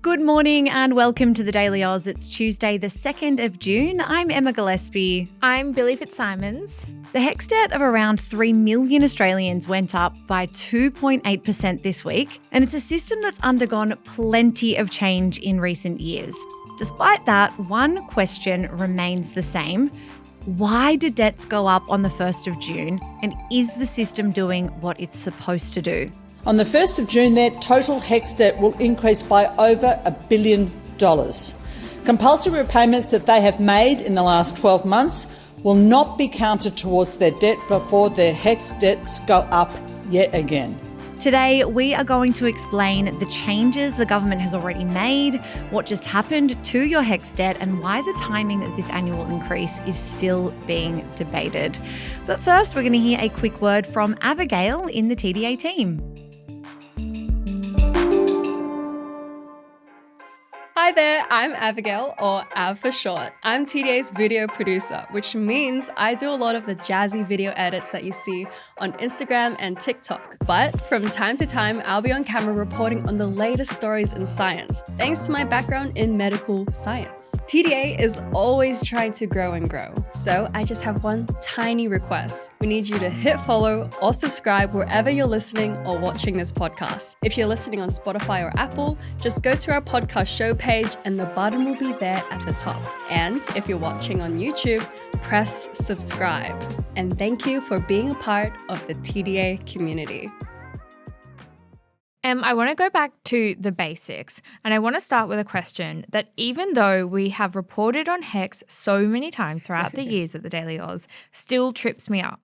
Good morning and welcome to the Dailyaus. It's Tuesday, the 2nd of June. I'm Emma Gillespie. I'm Billi FitzSimons. The HECS debt of around 3 million Australians went up by 2.8% this week, and it's a system that's undergone plenty of change in recent years. Despite that, one question remains the same. Why do debts go up on the 1st of June, and is the system doing what it's supposed to do? On the 1st of June, their total HECS debt will increase by over $1 billion. Compulsory repayments that they have made in the last 12 months will not be counted towards their debt before their HECS debts go up yet again. Today, we are going to explain the changes the government has already made, what just happened to your HECS debt, and why the timing of this annual increase is still being debated. But first, we're going to hear a quick word from Abigail in the TDA team. Hi there, I'm Abigail, or Av for short. I'm TDA's video producer, which means I do a lot of the jazzy video edits that you see on Instagram and TikTok. But from time to time, I'll be on camera reporting on the latest stories in science, thanks to my background in medical science. TDA is always trying to grow and grow, so I just have one tiny request. We need you to hit follow or subscribe wherever you're listening or watching this podcast. If you're listening on Spotify or Apple, just go to our podcast show page and the button will be there at the top. And if you're watching on YouTube, press subscribe. And thank you for being a part of the TDA community. I want to go back to the basics, and I want to start with a question that even though we have reported on HECS so many times throughout the years at the Dailyaus, still trips me up.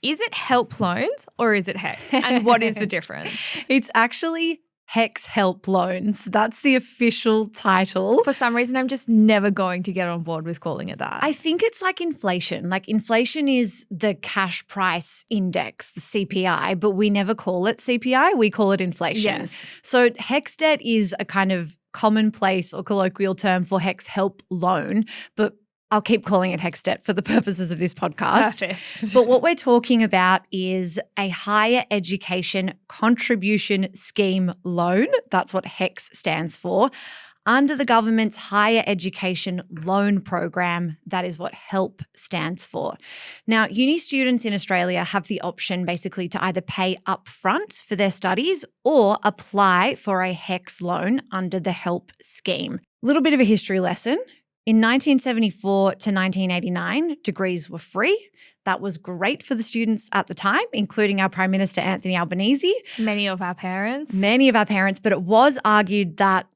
Is it help loans or is it HECS? And what is the difference? It's actually HECS Help Loans. That's the official title. For some reason, I'm just never going to get on board with calling it that. I think it's like inflation. Like inflation is the cash price index, the CPI, but we never call it CPI. We call it inflation. Yes. So HECS debt is a kind of commonplace or colloquial term for HECS Help Loan, but I'll keep calling it HECS debt for the purposes of this podcast. Perfect. But what we're talking about is a higher education contribution scheme loan. That's what HECS stands for. Under the government's higher education loan program, that is what HELP stands for. Now, uni students in Australia have the option basically to either pay upfront for their studies or apply for a HECS loan under the HELP scheme. A little bit of a history lesson. In 1974 to 1989, degrees were free. That was great for the students at the time, including our Prime Minister, Anthony Albanese. Many of our parents, but it was argued that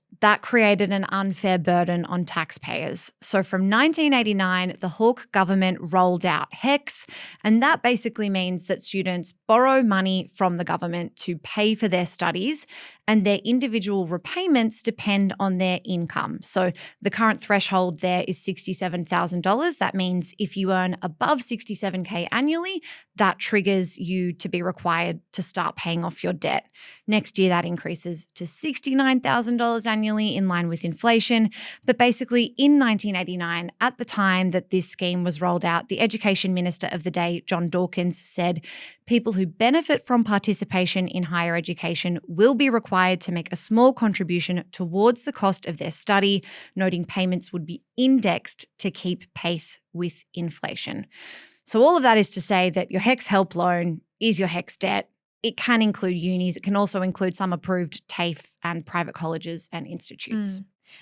created an unfair burden on taxpayers. So from 1989, the Hawke government rolled out HECS, and that basically means that students borrow money from the government to pay for their studies, and their individual repayments depend on their income. So the current threshold there is $67,000. That means if you earn above $67K annually, that triggers you to be required to start paying off your debt. Next year, that increases to $69,000 annually in line with inflation. But basically, in 1989, at the time that this scheme was rolled out, the Education Minister of the day, John Dawkins, said people who benefit from participation in higher education will be required to make a small contribution towards the cost of their study, noting payments would be indexed to keep pace with inflation. So all of that is to say that your HECS Help Loan is your HECS debt. It can include unis. It can also include some approved TAFE and private colleges and institutes.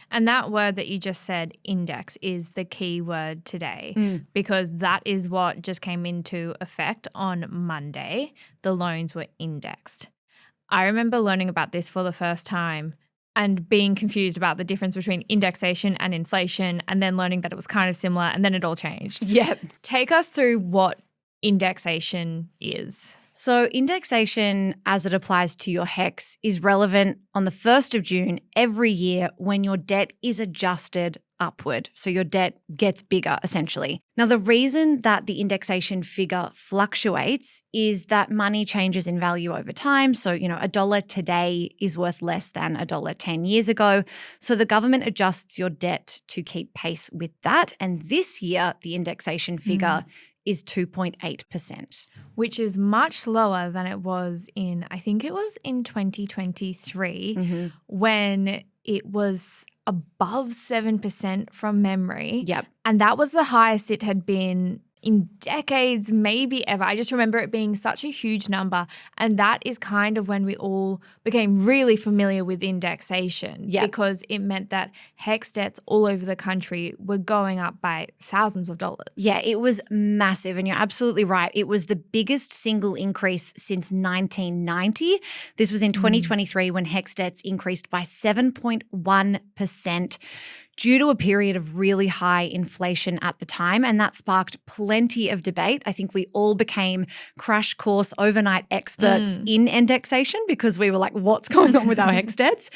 And that word that you just said, index, is the key word today because that is what just came into effect on Monday. The loans were indexed. I remember learning about this for the first time and being confused about the difference between indexation and inflation, and then learning that it was kind of similar, and then it all changed. Yep. Take us through what indexation is. So indexation, as it applies to your HECS, is relevant on the 1st of June every year when your debt is adjusted upward. So your debt gets bigger, essentially. Now, the reason that the indexation figure fluctuates is that money changes in value over time. So, $1 today is worth less than $1 10 years ago. So the government adjusts your debt to keep pace with that. And this year, the indexation figure is 2.8%. Which is much lower than it was in, I think it was in 2023, when it was above 7% from memory. Yep. And that was the highest it had been in decades, maybe ever. I just remember it being such a huge number. And that is kind of when we all became really familiar with indexation because it meant that HECS debts all over the country were going up by thousands of dollars. Yeah, it was massive. And you're absolutely right. It was the biggest single increase since 1990. This was in 2023 when HECS debts increased by 7.1%. due to a period of really high inflation at the time, and that sparked plenty of debate. I think we all became crash course overnight experts in indexation because we were like, what's going on with our HECS debts?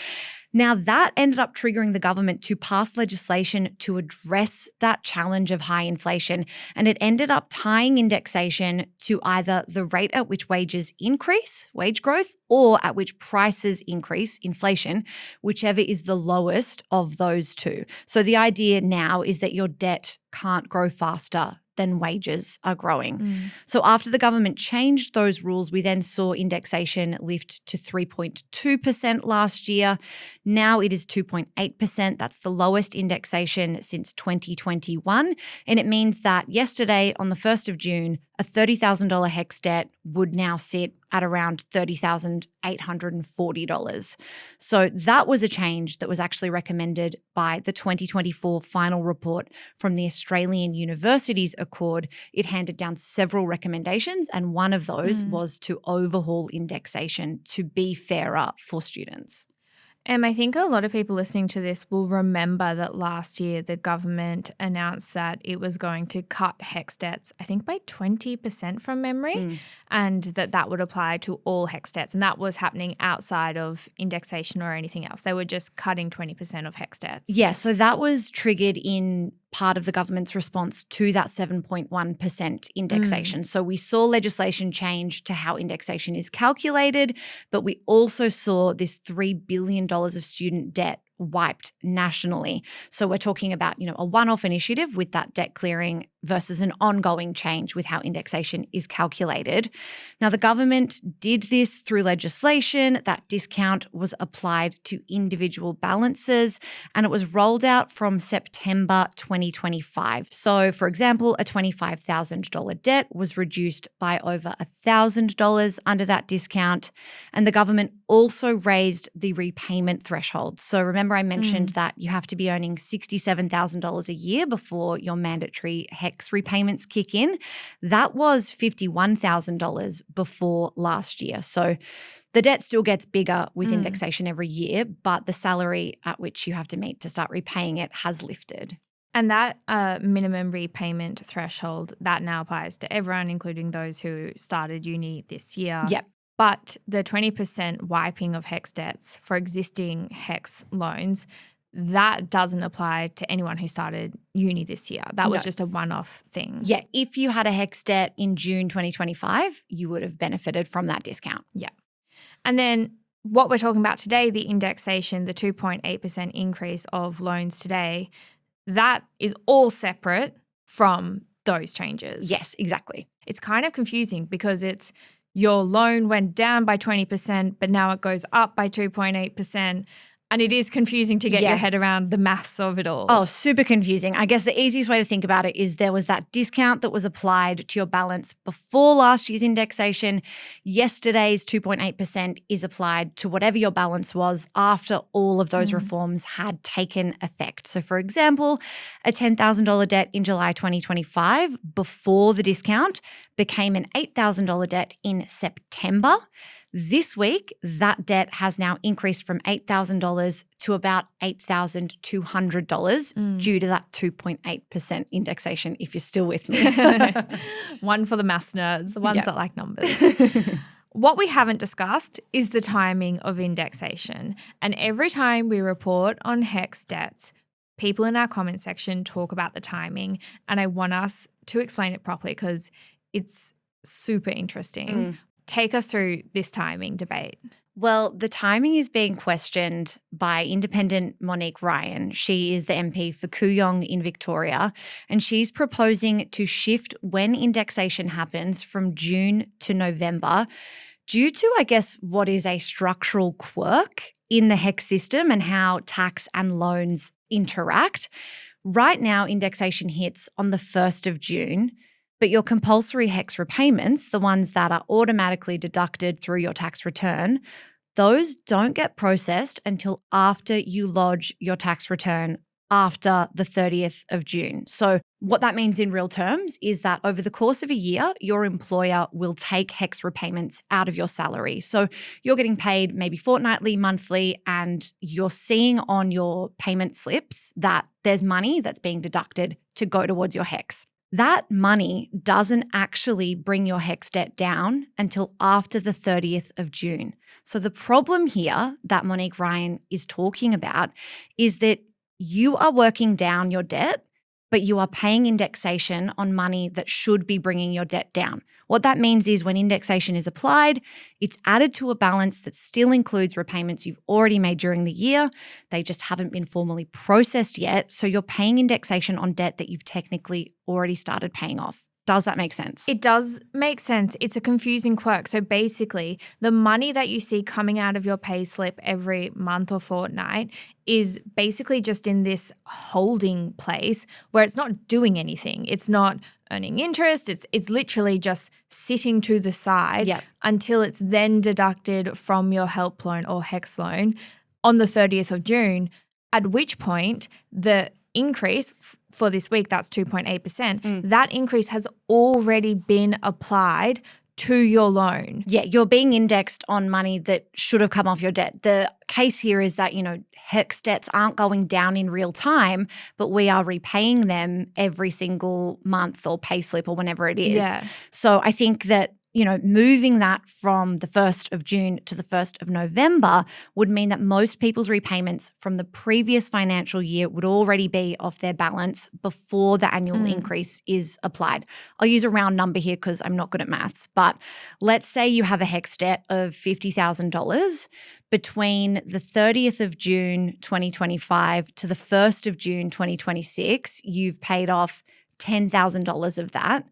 Now, that ended up triggering the government to pass legislation to address that challenge of high inflation, and it ended up tying indexation to either the rate at which wages increase, wage growth, or at which prices increase, inflation, whichever is the lowest of those two. So the idea now is that your debt can't grow faster than wages are growing. So after the government changed those rules, we then saw indexation lift to 3.2% last year. Now it is 2.8%. That's the lowest indexation since 2021. And it means that yesterday, on the 1st of June, a $30,000 HECS debt would now sit at around $30,840. So that was a change that was actually recommended by the 2024 final report from the Australian Universities Accord. It handed down several recommendations, and one of those was to overhaul indexation to be fairer for students. I think a lot of people listening to this will remember that last year the government announced that it was going to cut HECS debts, I think by 20% from memory, and that would apply to all HECS debts. And that was happening outside of indexation or anything else. They were just cutting 20% of HECS debts. Yeah, so that was triggered in part of the government's response to that 7.1% indexation. So we saw legislation change to how indexation is calculated, but we also saw this $3 billion of student debt wiped nationally. So we're talking about, a one-off initiative with that debt clearing versus an ongoing change with how indexation is calculated. Now, the government did this through legislation. That discount was applied to individual balances, and it was rolled out from September 2025. So, for example, a $25,000 debt was reduced by over $1,000 under that discount, and the government also raised the repayment threshold. So remember I mentioned that you have to be earning $67,000 a year before your mandatory HECS repayments kick in. That was $51,000 before last year. So the debt still gets bigger with indexation every year, but the salary at which you have to meet to start repaying it has lifted. And that minimum repayment threshold, that now applies to everyone, including those who started uni this year. Yep. But the 20% wiping of HECS debts for existing HECS loans, that doesn't apply to anyone who started uni this year. That was just a one-off thing. Yeah, if you had a HECS debt in June 2025, you would have benefited from that discount. Yeah. And then what we're talking about today, the indexation, the 2.8% increase of loans today, that is all separate from those changes. Yes, exactly. It's kind of confusing because it's your loan went down by 20%, but now it goes up by 2.8%. And it is confusing to get your head around the maths of it all. Oh, super confusing. I guess the easiest way to think about it is there was that discount that was applied to your balance before last year's indexation. Yesterday's 2.8% is applied to whatever your balance was after all of those reforms had taken effect. So, for example, a $10,000 debt in July 2025 before the discount became an $8,000 debt in September. This week, that debt has now increased from $8,000 to about $8,200 due to that 2.8% indexation, if you're still with me. One for the maths nerds, the ones that like numbers. What we haven't discussed is the timing of indexation. And every time we report on HECS debts, people in our comment section talk about the timing. And I want us to explain it properly because it's super interesting. Take us through this timing debate. Well, the timing is being questioned by independent Monique Ryan. She is the MP for Kooyong in Victoria, and she's proposing to shift when indexation happens from June to November due to, I guess, what is a structural quirk in the HECS system and how tax and loans interact. Right now, indexation hits on the 1st of June, but your compulsory HECS repayments, the ones that are automatically deducted through your tax return, those don't get processed until after you lodge your tax return after the 30th of June. So what that means in real terms is that over the course of a year, your employer will take HECS repayments out of your salary. So you're getting paid maybe fortnightly, monthly, and you're seeing on your payment slips that there's money that's being deducted to go towards your HECS. That money doesn't actually bring your HECS debt down until after the 30th of June. So the problem here that Monique Ryan is talking about is that you are working down your debt, but you are paying indexation on money that should be bringing your debt down. What that means is when indexation is applied, it's added to a balance that still includes repayments you've already made during the year. They just haven't been formally processed yet. So you're paying indexation on debt that you've technically already started paying off. Does that make sense? It does make sense. It's a confusing quirk. So basically, the money that you see coming out of your pay slip every month or fortnight is basically just in this holding place where it's not doing anything. It's not earning interest. It's literally just sitting to the side until it's then deducted from your help loan or HECS loan on the 30th of June, at which point the increase for this week, that's 2.8%, that increase has already been applied to your loan. Yeah, you're being indexed on money that should have come off your debt. The case here is that, HECS debts aren't going down in real time, but we are repaying them every single month or pay slip or whenever it is. Yeah. So I think that moving that from the 1st of June to the 1st of November would mean that most people's repayments from the previous financial year would already be off their balance before the annual increase is applied. I'll use a round number here because I'm not good at maths, but let's say you have a HECS debt of $50,000. Between the 30th of June 2025 to the 1st of June 2026, you've paid off $10,000 of that.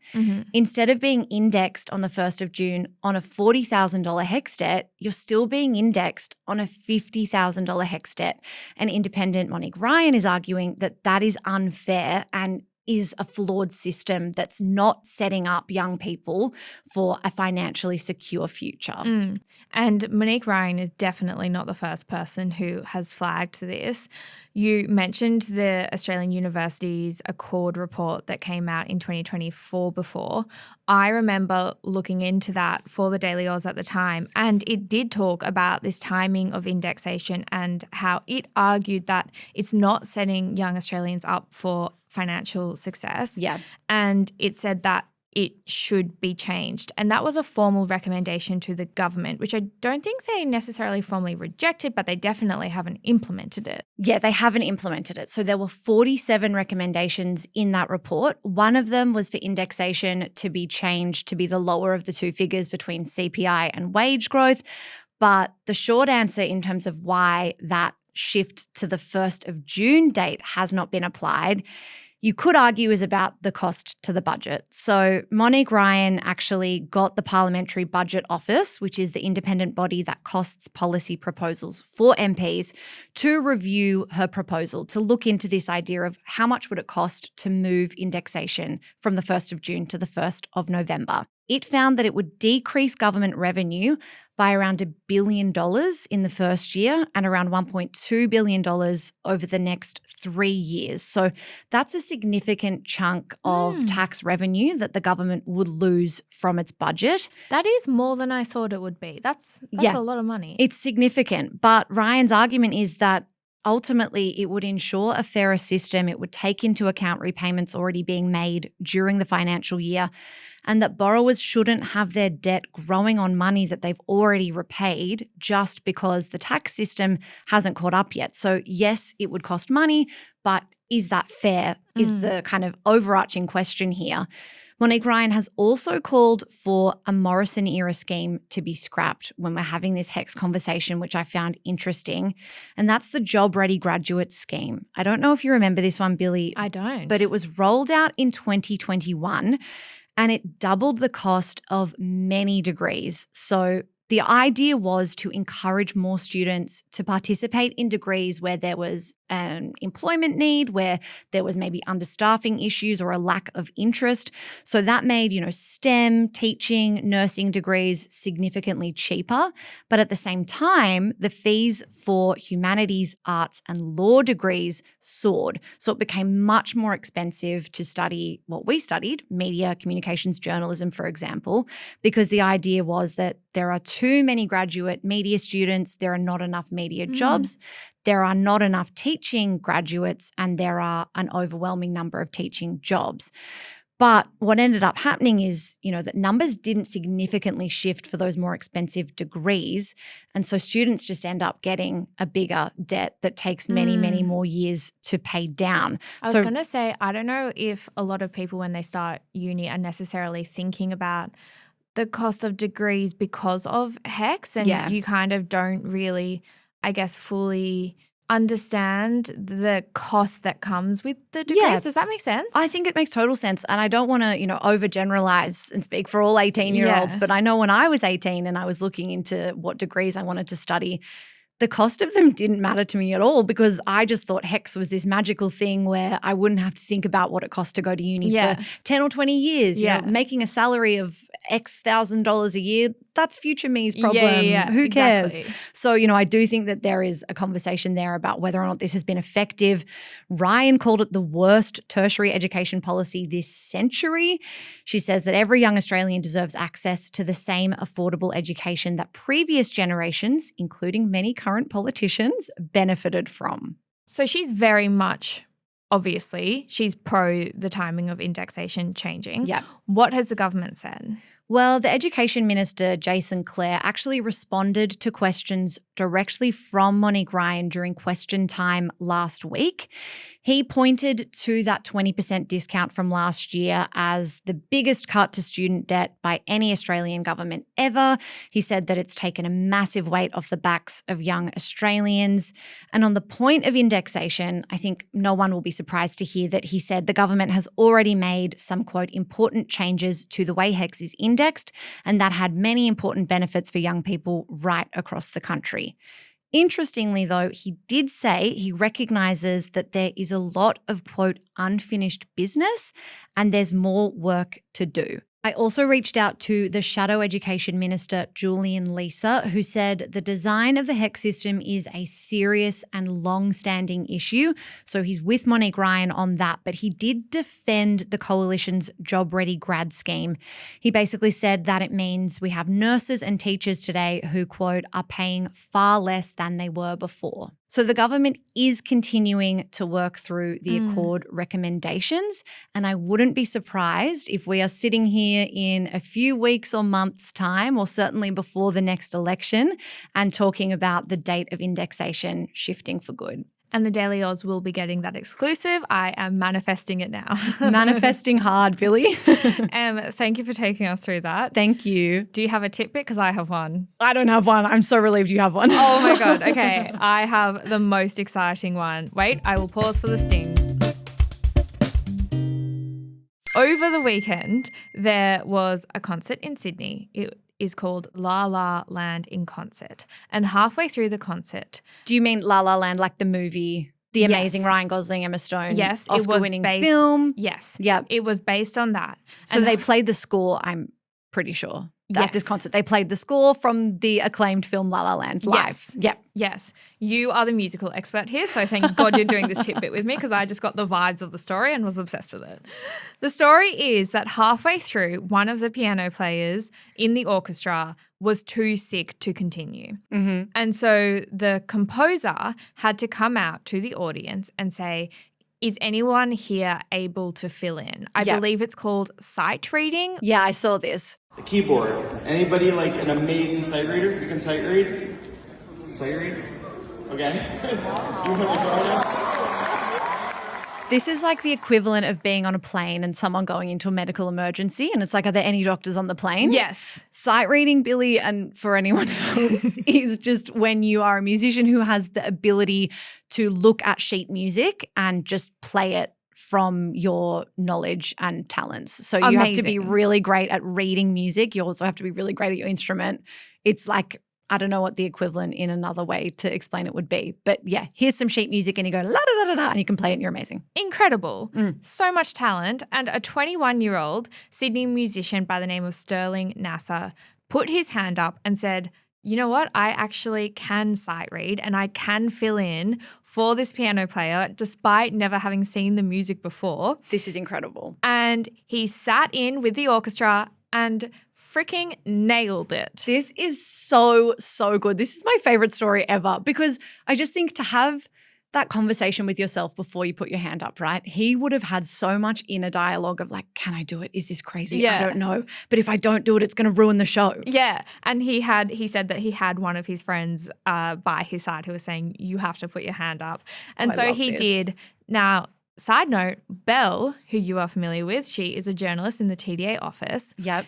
Instead of being indexed on the 1st of June on a $40,000 HECS debt, you're still being indexed on a $50,000 HECS debt. And independent Monique Ryan is arguing that that is unfair and is a flawed system that's not setting up young people for a financially secure future. And Monique Ryan is definitely not the first person who has flagged this. You mentioned the Australian University's Accord report that came out in 2024 before. I remember looking into that for the thedailyaus at the time, and it did talk about this timing of indexation and how it argued that it's not setting young Australians up for financial success. Yeah. And it said that it should be changed. And that was a formal recommendation to the government, which I don't think they necessarily formally rejected, but they definitely haven't implemented it. Yeah, they haven't implemented it. So there were 47 recommendations in that report. One of them was for indexation to be changed to be the lower of the two figures between CPI and wage growth. But the short answer in terms of why that shift to the 1st of June date has not been applied, you could argue is about the cost to the budget. So Monique Ryan actually got the Parliamentary Budget Office, which is the independent body that costs policy proposals for MPs, to review her proposal, to look into this idea of how much would it cost to move indexation from the 1st of June to the 1st of November. It found that it would decrease government revenue by around $1 billion in the first year and around $1.2 billion over the next 3 years. So that's a significant chunk of tax revenue that the government would lose from its budget. That is more than I thought it would be. That's a lot of money. It's significant. But Ryan's argument is that ultimately, it would ensure a fairer system. It would take into account repayments already being made during the financial year, and that borrowers shouldn't have their debt growing on money that they've already repaid just because the tax system hasn't caught up yet. So yes, it would cost money, but is that fair is the kind of overarching question here. Monique Ryan has also called for a Morrison-era scheme to be scrapped when we're having this HECS conversation, which I found interesting, and that's the Job Ready Graduate Scheme. I don't know if you remember this one, Billi. I don't. But it was rolled out in 2021, and it doubled the cost of many degrees. So The idea was to encourage more students to participate in degrees where there was an employment need, where there was maybe understaffing issues or a lack of interest. So that made, STEM, teaching, nursing degrees significantly cheaper. But at the same time, the fees for humanities, arts, and law degrees soared. So it became much more expensive to study what we studied, media, communications, journalism, for example, because the idea was that there are too many graduate media students, there are not enough media jobs, there are not enough teaching graduates, and there are an overwhelming number of teaching jobs. But what ended up happening is, that numbers didn't significantly shift for those more expensive degrees. And so students just end up getting a bigger debt that takes many, many more years to pay down. I was going to say, I don't know if a lot of people when they start uni are necessarily thinking about the cost of degrees because of HECS, and you kind of don't really, I guess, fully understand the cost that comes with the degrees. Yeah. Does that make sense? I think it makes total sense. And I don't want to, overgeneralize and speak for all 18-year-olds, but I know when I was 18 and I was looking into what degrees I wanted to study, the cost of them didn't matter to me at all because I just thought HECS was this magical thing where I wouldn't have to think about what it cost to go to uni for 10 or 20 years. Making a salary of X $1,000s a year, that's future me's problem. Who cares? Exactly. So, I do think that there is a conversation there about whether or not this has been effective. Ryan called it the worst tertiary education policy this century. She says that every young Australian deserves access to the same affordable education that previous generations, including many current politicians, benefited from. So she's very much, obviously, she's pro the timing of indexation changing. Yeah. What has the government said? Well, the Education Minister, Jason Clare, actually responded to questions directly from Monique Ryan during question time last week. He pointed to that 20% discount from last year as the biggest cut to student debt by any Australian government ever. He said that it's taken a massive weight off the backs of young Australians. And on the point of indexation, I think no one will be surprised to hear that he said the government has already made some, quote, important changes to the way HECS is indexed, and that had many important benefits for young people right across the country. Interestingly, though, he did say he recognises that there is a lot of, quote, unfinished business and there's more work to do. I also reached out to the Shadow Education Minister, Julian Leeser, who said the design of the HECS system is a serious and long-standing issue. So he's with Monique Ryan on that, but he did defend the Coalition's Job Ready grad scheme. He basically said that it means we have nurses and teachers today who, quote, are paying far less than they were before. So the government is continuing to work through the Accord recommendations, and I wouldn't be surprised if we are sitting here in a few weeks or months' time, or certainly before the next election, and talking about the date of indexation shifting for good. And the Dailyaus will be getting that exclusive. I am manifesting it now. Manifesting hard, Billi. Thank you for taking us through that. Thank you. Do you have a tidbit? Because I have one. I don't have one. I'm so relieved you have one. Oh my God. Okay. I have the most exciting one. Wait, I will pause for the sting. Over the weekend, there was a concert in Sydney. It is called La La Land in Concert. And halfway through the concert... Do you mean La La Land, like the movie, the amazing Ryan Gosling, Emma Stone, Oscar-winning film? Yes. Yep. It was based on that. So they played the score, I'm pretty sure, at this concert. They played the score from the acclaimed film La La Land live. Yes. Yep. Yes. You are the musical expert here, so thank God you're doing this tidbit with me because I just got the vibes of the story and was obsessed with it. The story is that halfway through, one of the piano players in the orchestra was too sick to continue. Mm-hmm. And so the composer had to come out to the audience and say, is anyone here able to fill in? I believe it's called sight reading. Yeah, I saw this. The keyboard. Anybody like an amazing sight reader? You can sight read? Sight read? Okay. You want to join us? This is like the equivalent of being on a plane and someone going into a medical emergency and it's like, are there any doctors on the plane? Yes. Sight reading, Billi, and for anyone else, is just when you are a musician who has the ability to look at sheet music and just play it from your knowledge and talents. So you have to be Amazing. really great at reading music. You also have to be really great at your instrument. It's like, I don't know what the equivalent in another way to explain it would be. But yeah, here's some sheet music and you go la da da da da and you can play it and you're amazing. Incredible. So much talent. And a 21-year-old Sydney musician by the name of Sterling Nasser put his hand up and said, you know what? I actually can sight read and I can fill in for this piano player despite never having seen the music before. This is incredible. And he sat in with the orchestra and freaking nailed it. This is so, so good. This is my favorite story ever because I just think to have that conversation with yourself before you put your hand up, right? He would have had so much inner dialogue of like, can I do it? Is this crazy? Yeah. I don't know. But if I don't do it, it's going to ruin the show. Yeah. And he said that he had one of his friends by his side who was saying, you have to put your hand up. And I so love he this. did. Now, side note, Belle, who you are familiar with, she is a journalist in the TDA office. Yep.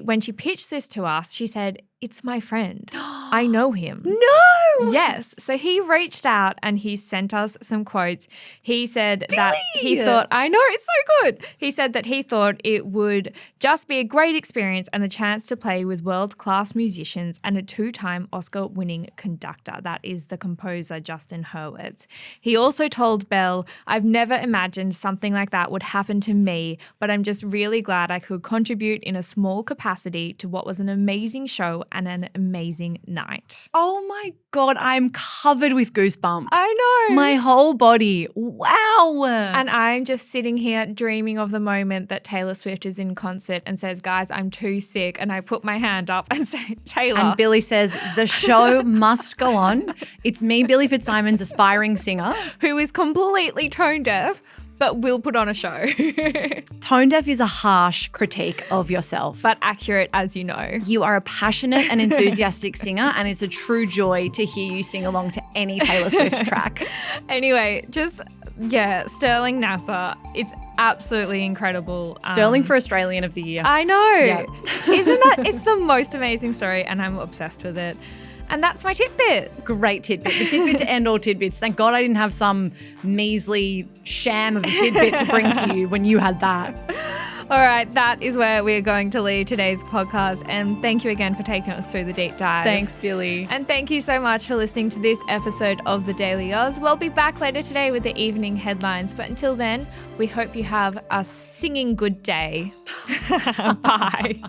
When she pitched this to us, she said, it's my friend. I know him. No! Yes. So he reached out and he sent us some quotes. He said that he thought, I know, it's so good. He said that he thought it would just be a great experience and the chance to play with world-class musicians and a 2-time Oscar-winning conductor. That is the composer, Justin Hurwitz. He also told Belle, I've never imagined something like that would happen to me, but I'm just really glad I could contribute in a small capacity to what was an amazing show and an amazing night. Oh my God, I'm covered with goosebumps. I know. My whole body. Wow. And I'm just sitting here dreaming of the moment that Taylor Swift is in concert and says, guys, I'm too sick. And I put my hand up and say, Taylor. And Billi says, the show must go on. It's me, Billi FitzSimons, aspiring singer. who is completely tone deaf, but will put on a show. Tone deaf is a harsh critique of yourself. But accurate, as you know. You are a passionate and enthusiastic singer, and it's a true joy to hear you sing along to any Taylor Swift track. Anyway, Sterling Nasser, it's absolutely incredible. Sterling for Australian of the Year. I know. Yeah. Isn't that, it's the most amazing story and I'm obsessed with it. And that's my tidbit. Great tidbit. The tidbit to end all tidbits. Thank God I didn't have some measly sham of a tidbit to bring to you when you had that. All right, that is where we're going to leave today's podcast. And thank you again for taking us through the deep dive. Thanks, Billi. And thank you so much for listening to this episode of The Dailyaus. We'll be back later today with the evening headlines. But until then, we hope you have a singing good day. Bye.